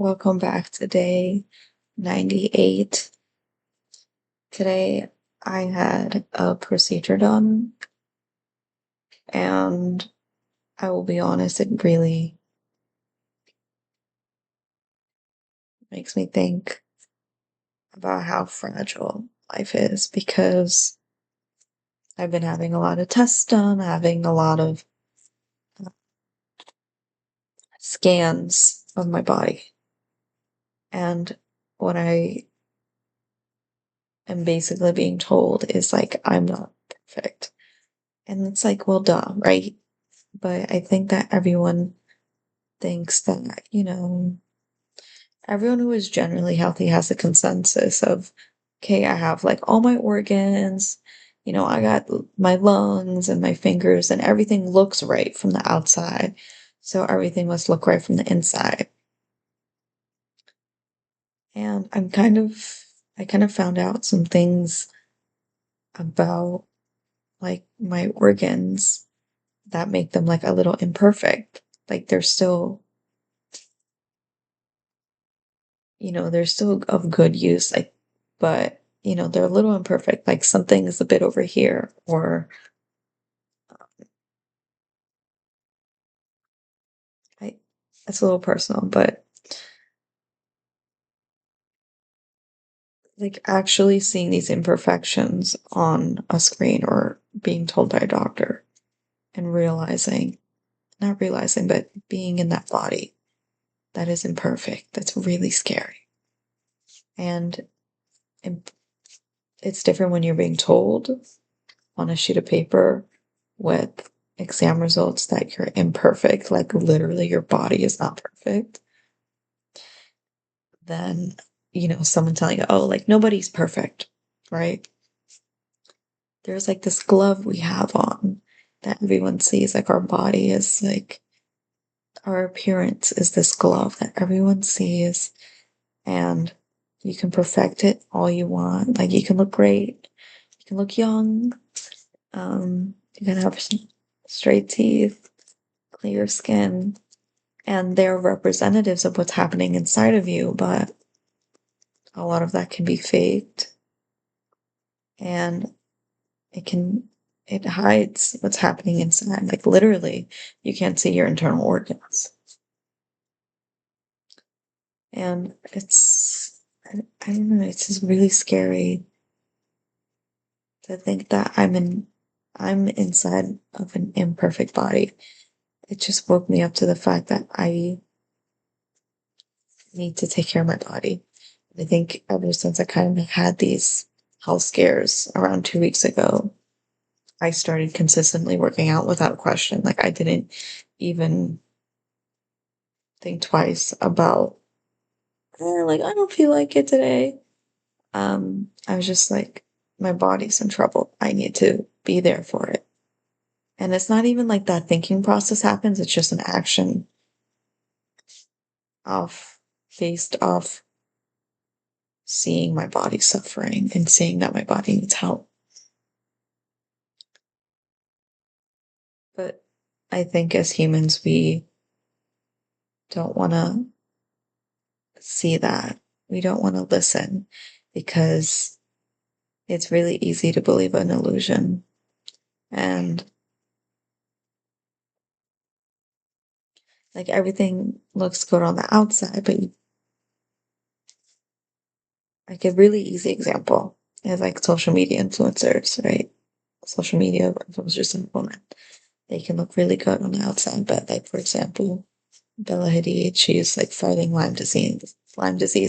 Welcome back to day 98. Today I had a procedure done, and I will be honest, it really makes me think about how fragile life is because I've been having a lot of tests done, having a lot of scans of my body. And what I am basically being told is like, I'm not perfect. And it's like, well, duh, right? But I think that everyone thinks that, everyone who is generally healthy has a consensus of, okay, I have like all my organs, I got my lungs and my fingers, and everything looks right from the outside. So everything must look right from the inside. And I kind of found out some things about like my organs that make them like a little imperfect. Like they're still of good use, like, but they're a little imperfect. Like something is a bit over here, or I, it's a little personal, but like actually seeing these imperfections on a screen or being told by a doctor and not realizing, but being in that body that is imperfect, that's really scary. And it's different when you're being told on a sheet of paper with exam results that you're imperfect, like literally your body is not perfect, then, someone telling you, oh, like nobody's perfect, right? There's like this glove we have on that everyone sees, like our body is like, our appearance is this glove that everyone sees, and you can perfect it all you want. Like you can look great, you can look young, you can have straight teeth, clear skin, and they're representatives of what's happening inside of you, but a lot of that can be faked, and it hides what's happening inside. Like literally, you can't see your internal organs. And I don't know, it's just really scary to think that I'm inside of an imperfect body. It just woke me up to the fact that I need to take care of my body. I think ever since I kind of had these health scares around 2 weeks ago, I started consistently working out without question. Like I didn't even think twice about, like I don't feel like it today. I was just like, my body's in trouble. I need to be there for it. And it's not even like that thinking process happens. It's just an action off based off seeing my body suffering and seeing that my body needs help. But I think as humans, we don't want to see that. We don't want to listen because it's really easy to believe an illusion. And like everything looks good on the outside, but like a really easy example is like social media influencers, right? Social media influencers and women. They can look really good on the outside, but like for example, Bella Hadid, she's like fighting Lyme disease,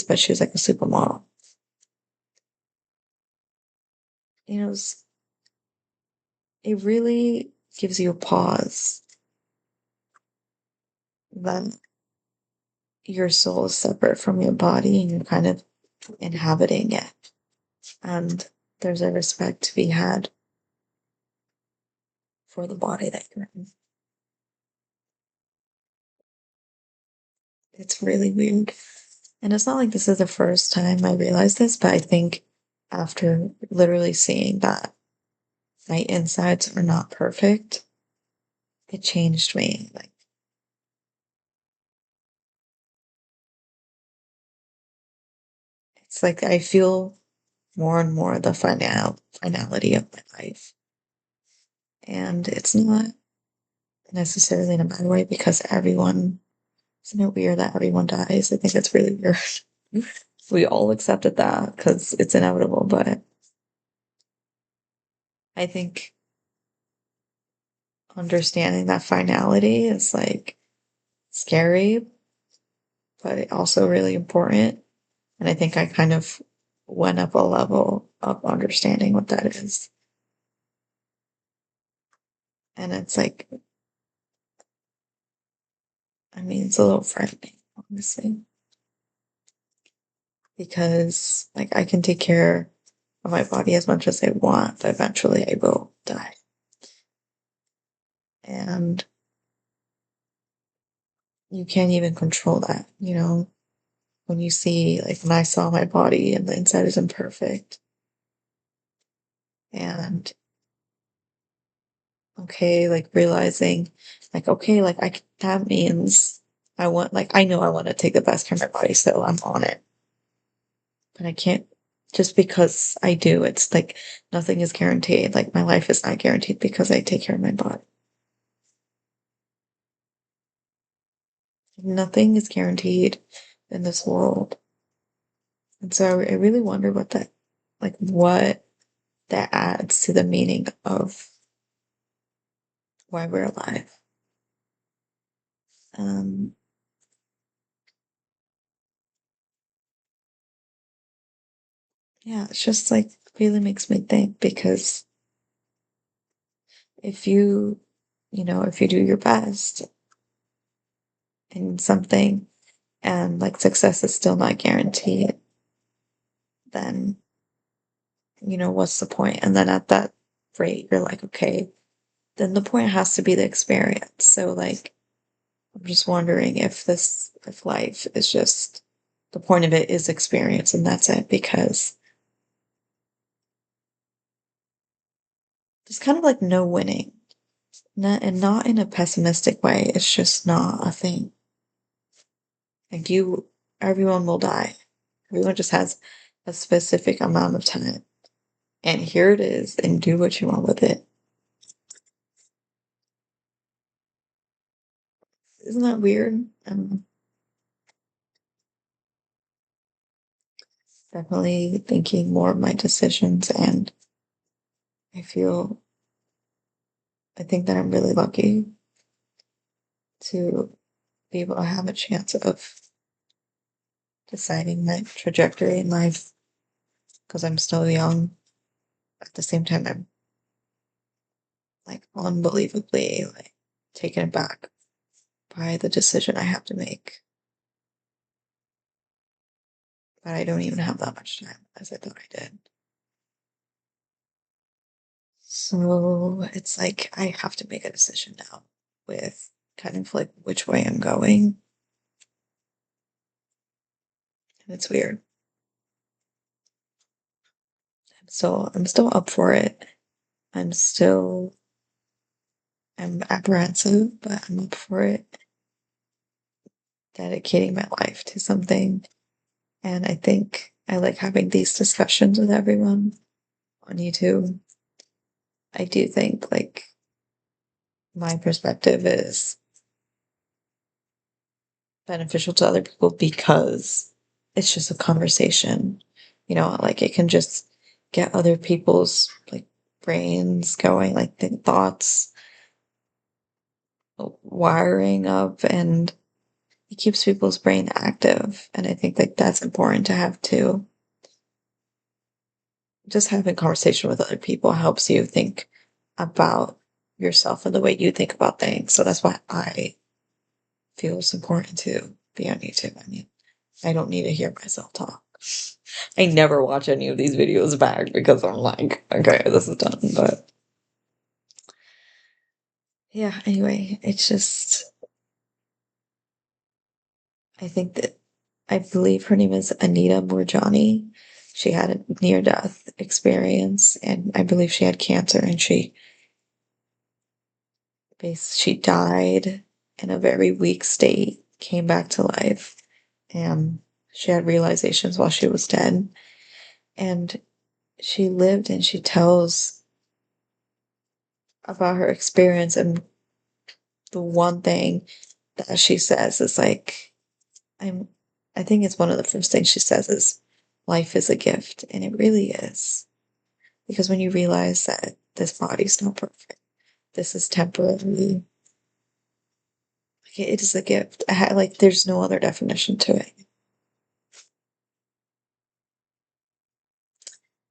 but she was like a supermodel. You know, it really gives you a pause that your soul is separate from your body and you're kind of inhabiting it. And there's a respect to be had for the body that you're in. It's really weird. And it's not like this is the first time I realized this, but I think after literally seeing that my insides are not perfect, it changed me. Like It's like I feel more and more the finality of my life. And it's not necessarily in a bad way because everyone, isn't it weird that everyone dies? I think it's really weird. We all accepted that because it's inevitable, but I think understanding that finality is like scary, but also really important. And I think I kind of went up a level of understanding what that is. And it's like, I mean, it's a little frightening, honestly, because like I can take care of my body as much as I want, but eventually I will die. And you can't even control that, you know? When you see, like, when I saw my body and the inside is imperfect, and okay, like realizing, like, okay, like, that means I know I want to take the best care of my body, so I'm on it. But I can't just because I do, it's like nothing is guaranteed. Like, my life is not guaranteed because I take care of my body. Nothing is guaranteed in this world. And so I really wonder what that adds to the meaning of why we're alive. Um, yeah, it's just like really makes me think because if if you do your best in something and like success is still not guaranteed, then what's the point? And then at that rate, you're like, okay, then the point has to be the experience. So like, I'm just wondering if life is just the point of it is experience and that's it because there's kind of like no winning. Not in a pessimistic way. It's just not a thing. Like everyone will die. Everyone just has a specific amount of time. And here it is, and do what you want with it. Isn't that weird? Definitely thinking more of my decisions, and I feel, I think that I'm really lucky to be able to have a chance of deciding my trajectory in life because I'm still young. At the same time, I'm like unbelievably like taken aback by the decision I have to make. But I don't even have that much time as I thought I did. So it's like I have to make a decision now with kind of like which way I'm going. And it's weird. I'm still up for it. I'm still I'm apprehensive, but I'm up for it. Dedicating my life to something. And I think I like having these discussions with everyone on YouTube. I do think like my perspective is beneficial to other people because it's just a conversation. Like it can just get other people's like brains going, like the thoughts wiring up, and it keeps people's brain active. And I think like that's important to have too. Just having conversation with other people helps you think about yourself and the way you think about things. So that's why I feel it's important to be on YouTube. I mean, I don't need to hear myself talk. I never watch any of these videos back because I'm like, okay, this is done. But yeah, anyway, it's just, I think that I believe her name is Anita Morjani. She had a near death experience, and I believe she had cancer, and she died in a very weak state, came back to life, and She had realizations while she was dead. And she lived and she tells about her experience. And the one thing that she says is like, I'm, I think it's one of the first things she says is, life is a gift. And it really is. Because when you realize that this body's not perfect, this is temporary, like it is a gift. Like, there's no other definition to it.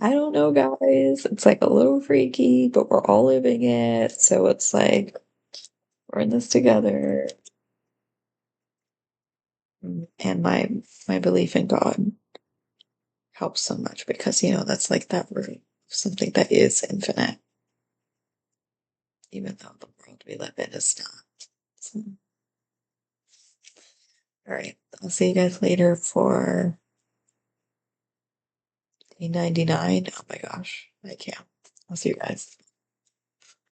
I don't know, guys. It's like a little freaky, but we're all living it. So it's like, we're in this together. And my belief in God helps so much because, that's like that root of something that is infinite, even though the world we live in is not. So, all right. I'll see you guys later for day 99. Oh my gosh. I can't. I'll see you guys.